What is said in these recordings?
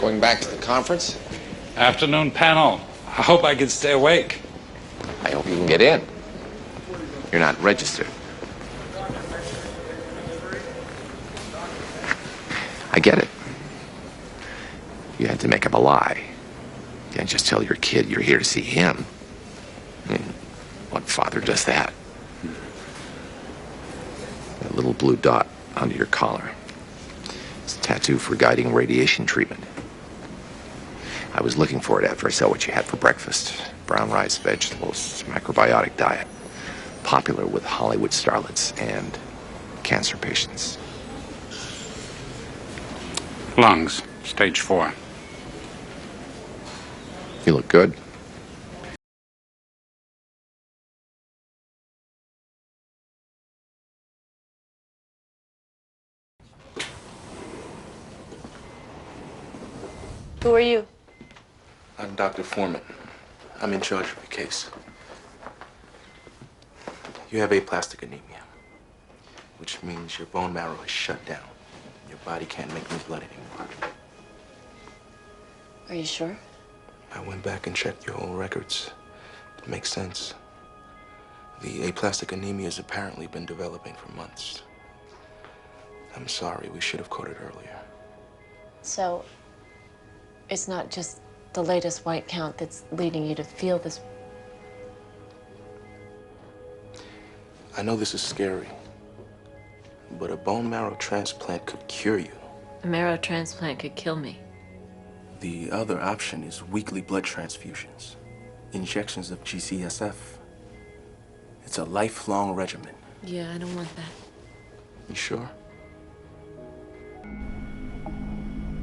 Going back to the conference? Afternoon panel. I hope I can stay awake. I hope you can get in. You're not registered. I get it. You had to make up a lie. You can't just tell your kid you're here to see him. I mean, what father does that? A little blue dot under your collar. It's a tattoo for guiding radiation treatment. I was looking for it after I saw what you had for breakfast. Brown rice, vegetables, macrobiotic diet. Popular with Hollywood starlets and cancer patients. Lungs, stage 4. You look good. Who are you? I'm Dr. Foreman. I'm in charge of your case. You have aplastic anemia, which means your bone marrow is shut down. Your body can't make new blood anymore. Are you sure? I went back and checked your whole records. It makes sense. The aplastic anemia has apparently been developing for months. I'm sorry, we should have caught it earlier. So, it's not just the latest white count that's leading you to feel this. I know this is scary, but a bone marrow transplant could cure you. A marrow transplant could kill me. The other option is weekly blood transfusions, injections of GCSF. It's a lifelong regimen. Yeah, I don't want that. You sure?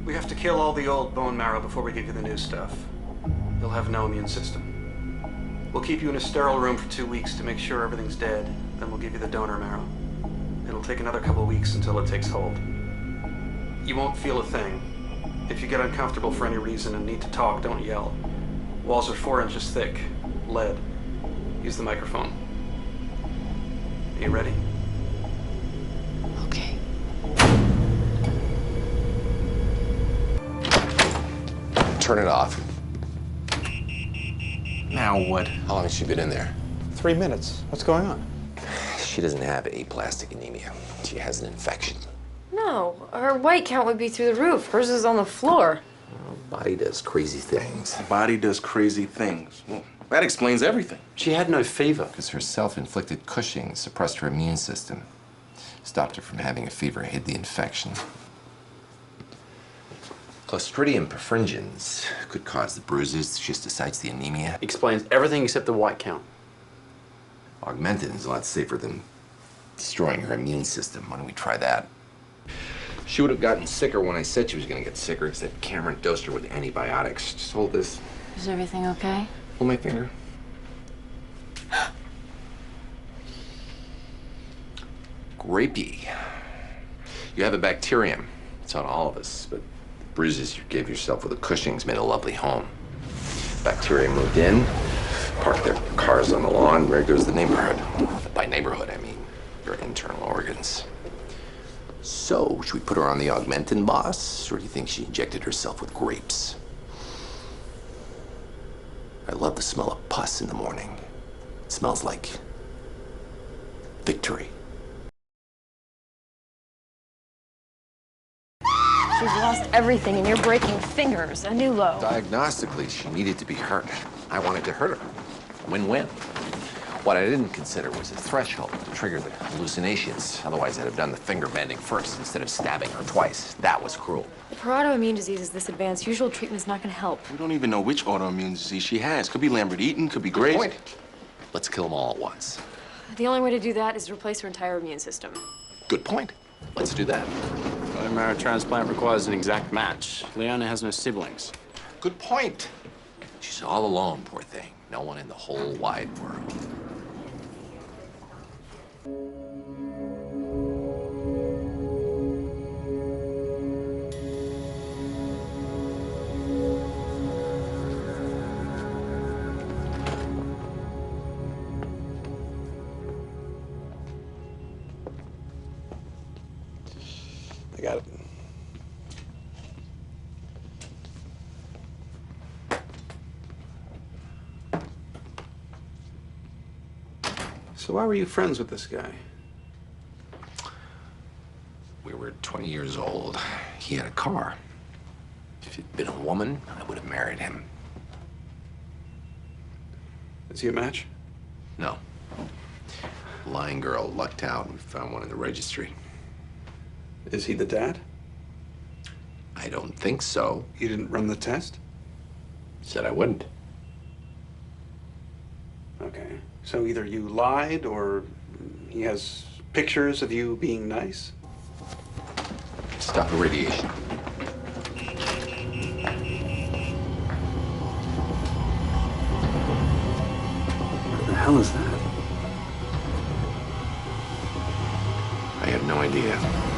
We have to kill all the old bone marrow before we give you the new stuff. You'll have no immune system. We'll keep you in a sterile room for 2 weeks to make sure everything's dead. Then we'll give you the donor marrow. It'll take another couple of weeks until it takes hold. You won't feel a thing. If you get uncomfortable for any reason and need to talk, don't yell. Walls are 4 inches thick. Lead. Use the microphone. Are you ready? Okay. Turn it off. Now what? How long has she been in there? 3 minutes. What's going on? She doesn't have aplastic anemia. She has an infection. No, her white count would be through the roof. Hers is on the floor. Body does crazy things. Body does crazy things. Well, that explains everything. She had no fever. Because her self-inflicted Cushing suppressed her immune system. Stopped her from having a fever, hid the infection. Clostridium perfringens could cause the bruises, schistocytes, the anemia. Explains everything except the white count. Augmentin is a lot safer than destroying her immune system. Why don't we try that? She would have gotten sicker when I said she was going to get sicker, except Cameron dosed her with antibiotics. Just hold this. Is everything okay? Hold my finger. Grapey. You have a bacterium. It's on all of us, but the bruises you gave yourself with the Cushing's made a lovely home. Bacteria moved in, parked their cars on the lawn. There goes the neighborhood. By neighborhood, I mean your internal organs. So, should we put her on the Augmentin, boss? Or do you think she injected herself with grapes? I love the smell of pus in the morning. It smells like victory. She's lost everything and you're breaking fingers. A new low. Diagnostically, she needed to be hurt. I wanted to hurt her. Win-win. What I didn't consider was a threshold to trigger the hallucinations. Otherwise, I'd have done the finger bending first instead of stabbing her twice. That was cruel. If her autoimmune disease is this advanced, usual treatment is not going to help. We don't even know which autoimmune disease she has. Could be Lambert-Eaton, could be Graves. Point. Let's kill them all at once. The only way to do that is to replace her entire immune system. Good point. Let's do that. Bone marrow transplant requires an exact match. Leona has no siblings. Good point. She's all alone, poor thing. No one in the whole wide world. I got it. So why were you friends with this guy? We were 20 years old. He had a car. If he'd been a woman, I would have married him. Is he a match? No. Lying girl lucked out and we found one in the registry. Is he the dad? I don't think so. You didn't run the test? Said I wouldn't. Okay. So either you lied or he has pictures of you being nice? Stop the radiation. What the hell is that? I have no idea.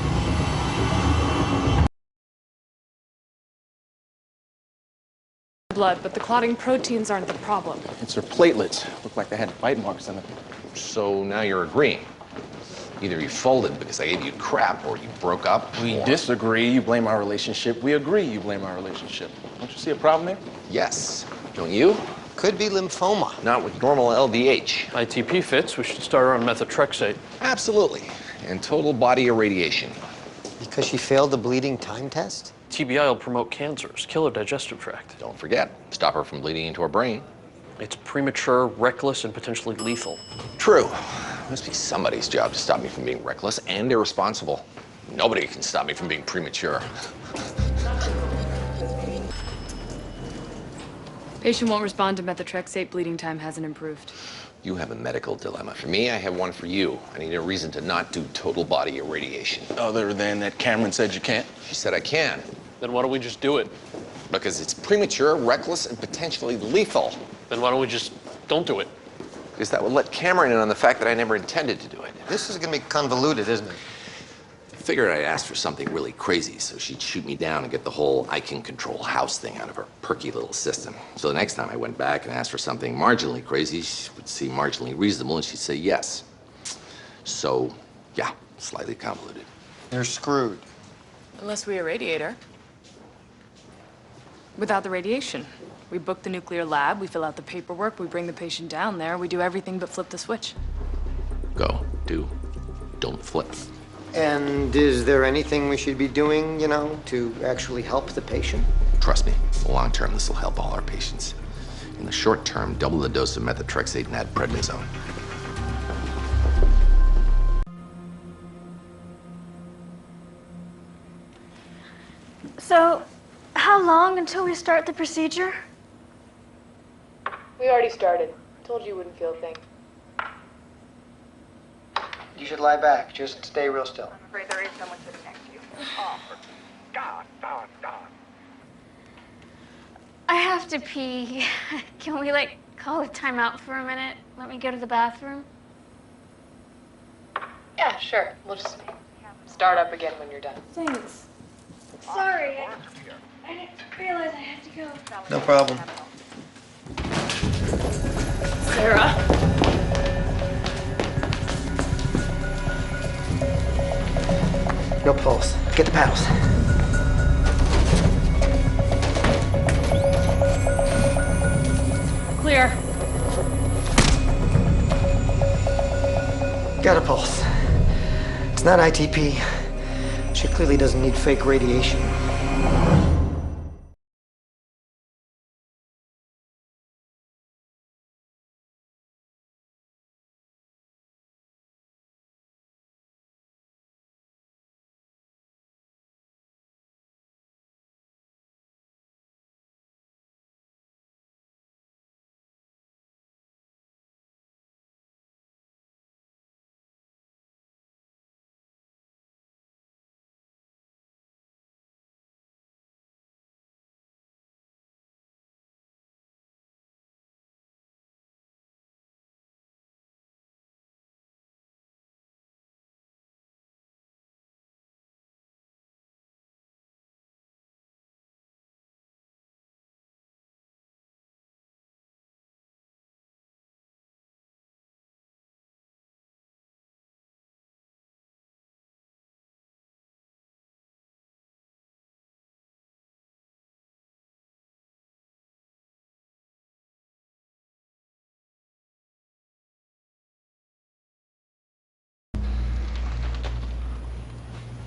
Blood, but the clotting proteins aren't the problem. It's her platelets. Look like they had bite marks on them. So now you're agreeing. Either you folded because I gave you crap, or you broke up. We or... disagree, you blame our relationship. We agree, you blame our relationship. Don't you see a problem there? Yes. Don't you? Could be lymphoma. Not with normal LDH. ITP fits. We should start her on methotrexate. Absolutely. And total body irradiation. Because she failed the bleeding time test? TBI will promote cancers, kill her digestive tract. Don't forget, stop her from bleeding into her brain. It's premature, reckless, and potentially lethal. True. Must be somebody's job to stop me from being reckless and irresponsible. Nobody can stop me from being premature. Patient won't respond to methotrexate. Bleeding time hasn't improved. You have a medical dilemma. For me, I have one for you. I need a reason to not do total body irradiation. Other than that Cameron said you can't? She said I can. Then why don't we just do it? Because it's premature, reckless, and potentially lethal. Then why don't we just don't do it? Because that would let Cameron in on the fact that I never intended to do it. This is gonna be convoluted, isn't it? I figured I'd ask for something really crazy so she'd shoot me down and get the whole I can control house thing out of her perky little system. So the next time I went back and asked for something marginally crazy, she would seem marginally reasonable and she'd say yes. So, yeah, slightly convoluted. You're screwed. Unless we irradiate her. Without the radiation. We book the nuclear lab, we fill out the paperwork, we bring the patient down there, we do everything but flip the switch. Go, do, don't flip. And is there anything we should be doing, to actually help the patient? Trust me, in the long term, this will help all our patients. In the short term, double the dose of methotrexate and add prednisone. So, how long until we start the procedure? We already started. Told you wouldn't feel a thing. You should lie back. Just stay real still. I'm afraid there is someone sitting next to you. I have to pee. Can we, call a timeout for a minute? Let me go to the bathroom? Yeah, sure. We'll just start up again when you're done. Thanks. Sorry. I didn't realize I had to go. No problem. Sarah. No pulse. Get the paddles. Clear. Got a pulse. It's not ITP. She clearly doesn't need fake radiation.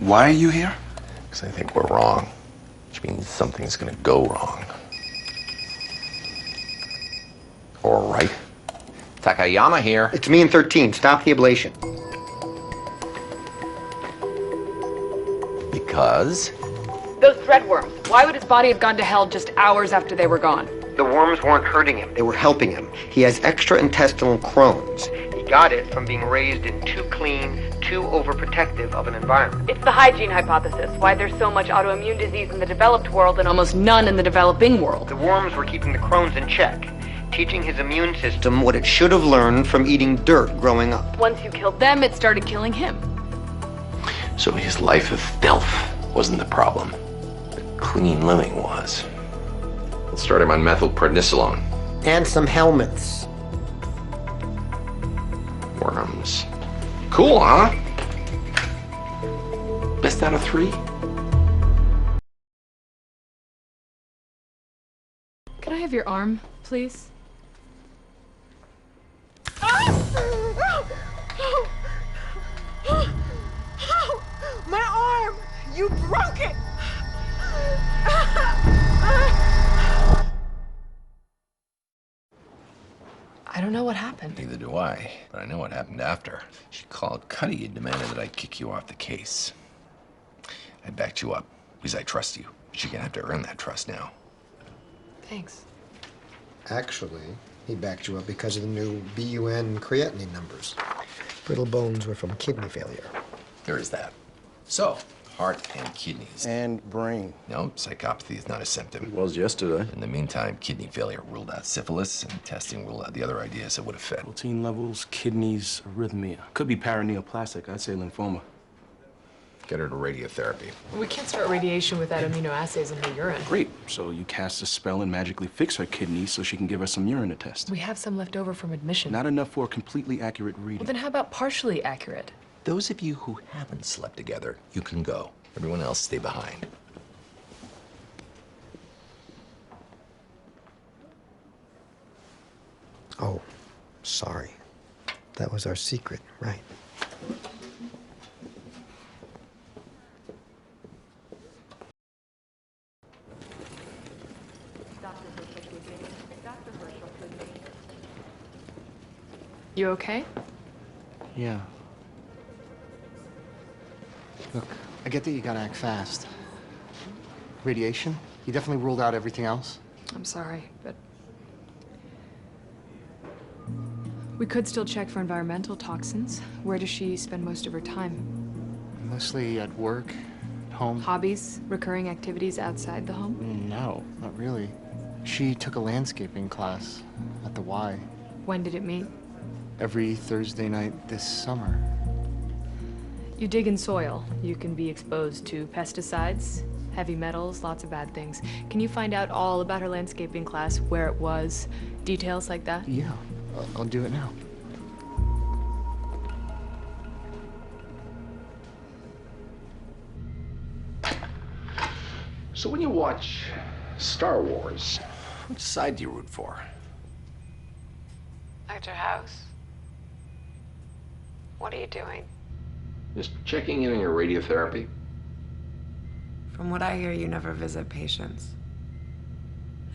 Why are you here? Because I think we're wrong, which means something's gonna go wrong. All right. Takayama here. It's me and 13. Stop the ablation. Because? Those thread worms. Why would his body have gone to hell just hours after they were gone? The worms weren't hurting him. They were helping him. He has extra-intestinal Crohn's. He got it from being raised in too clean, too overprotective of an environment. It's the hygiene hypothesis. Why there's so much autoimmune disease in the developed world and almost none in the developing world. The worms were keeping the Crohn's in check, teaching his immune system what it should have learned from eating dirt growing up. Once you killed them, it started killing him. So his life of filth wasn't the problem. Clean living was. Let's start him on methylprednisolone. And some helmets. Worms. Cool, huh? Best out of 3? Can I have your arm, please? My arm! You broke it! I don't know what happened. Neither do I, but I know what happened after. She called Cuddy and demanded that I kick you off the case. I backed you up because I trust you, but you're gonna have to earn that trust now. Thanks. Actually, he backed you up because of the new BUN creatinine numbers. Brittle bones were from kidney failure. There is that. So, heart and kidneys. And brain. No, psychopathy is not a symptom. It was yesterday. In the meantime, kidney failure ruled out syphilis, and testing ruled out the other ideas that would have fit. Protein levels, kidneys, arrhythmia. Could be paraneoplastic. I'd say lymphoma. Get her to radiotherapy. We can't start radiation without immunoassays in her urine. Great. So you cast a spell and magically fix her kidneys so she can give us some urine to test. We have some left over from admission. Not enough for a completely accurate reading. Well, then how about partially accurate? Those of you who haven't slept together, you can go. Everyone else stay behind. Oh, sorry. That was our secret, right? You okay? Yeah. Look, I get that you gotta act fast. Radiation? You definitely ruled out everything else? I'm sorry, but we could still check for environmental toxins. Where does she spend most of her time? Mostly at work, at home. Hobbies, recurring activities outside the home? No, not really. She took a landscaping class at the Y. When did it meet? Every Thursday night this summer. You dig in soil. You can be exposed to pesticides, heavy metals, lots of bad things. Can you find out all about her landscaping class, where it was, details like that? Yeah, I'll do it now. So when you watch Star Wars, which side do you root for? Dr. House, what are you doing? Just checking in on your radiotherapy. From what I hear, you never visit patients.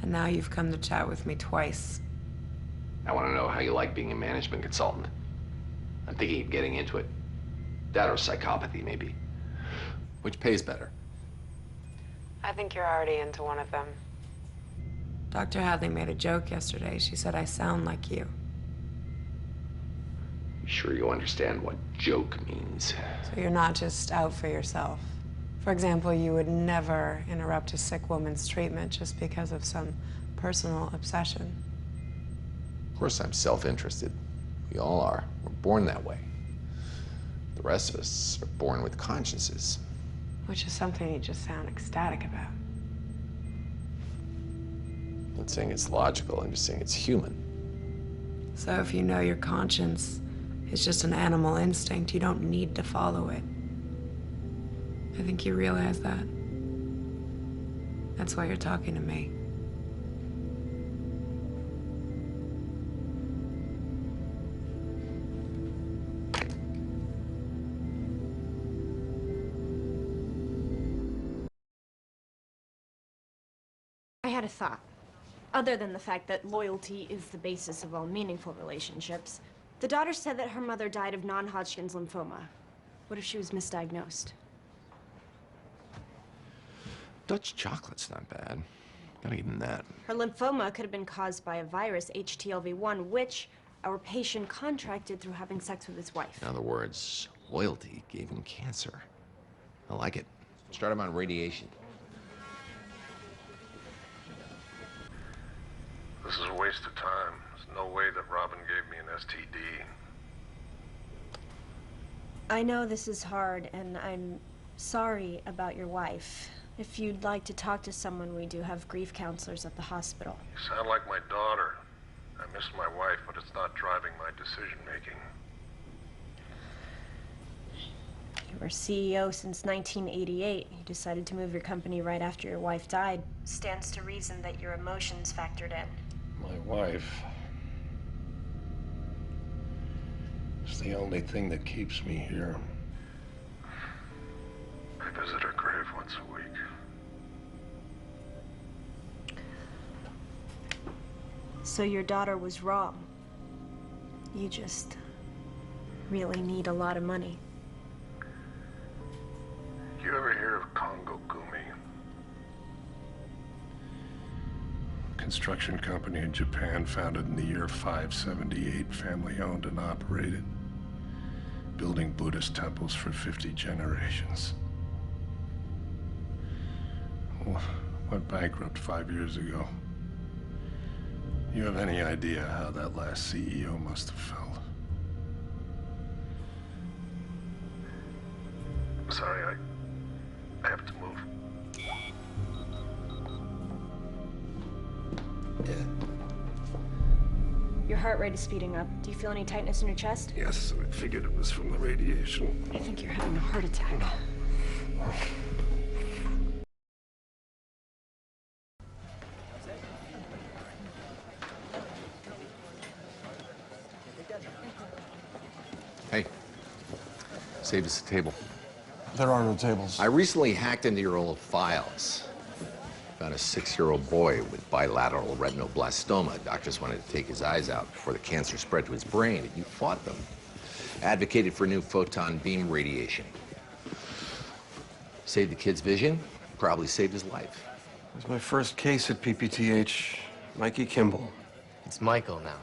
And now you've come to chat with me twice. I want to know how you like being a management consultant. I'm thinking of getting into it. That or psychopathy, maybe. Which pays better? I think you're already into one of them. Dr. Hadley made a joke yesterday. She said I sound like you. You sure you understand what joke means? So you're not just out for yourself. For example, you would never interrupt a sick woman's treatment just because of some personal obsession. Of course I'm self-interested. We all are. We're born that way. The rest of us are born with consciences. Which is something you just sound ecstatic about. I'm not saying it's logical, I'm just saying it's human. So if you know your conscience is just an animal instinct, you don't need to follow it. I think you realize that. That's why you're talking to me. had a thought. Other than the fact that loyalty is the basis of all meaningful relationships, the daughter said that her mother died of non-Hodgkin's lymphoma. What if she was misdiagnosed? Dutch chocolate's not bad. Gotta give him that. Her lymphoma could have been caused by a virus, HTLV1, which our patient contracted through having sex with his wife. In other words, loyalty gave him cancer. I like it. Start him on radiation. This is a waste of time. There's no way that Robin gave me an STD. I know this is hard, and I'm sorry about your wife. If you'd like to talk to someone, we do have grief counselors at the hospital. You sound like my daughter. I miss my wife, but it's not driving my decision-making. You were CEO since 1988. You decided to move your company right after your wife died. Stands to reason that your emotions factored in. My wife is the only thing that keeps me here. I visit her grave once a week. So your daughter was wrong. You just really need a lot of money. You ever hear of Congo Gumi? Construction company in Japan, founded in the year 578, family-owned and operated, building Buddhist temples for 50 generations. Well, went bankrupt 5 years ago. You have any idea how that last CEO must have felt? Sorry, I have to move. Yeah. Your heart rate is speeding up. Do you feel any tightness in your chest? Yes, I figured it was from the radiation. I think you're having a heart attack. Hey, save us a table. There are no tables. I recently hacked into your old files. Found a 6-year-old boy with bilateral retinoblastoma. Doctors wanted to take his eyes out before the cancer spread to his brain, and you fought them. Advocated for new photon beam radiation. Saved the kid's vision, probably saved his life. It was my first case at PPTH. Mikey Kimball. It's Michael now.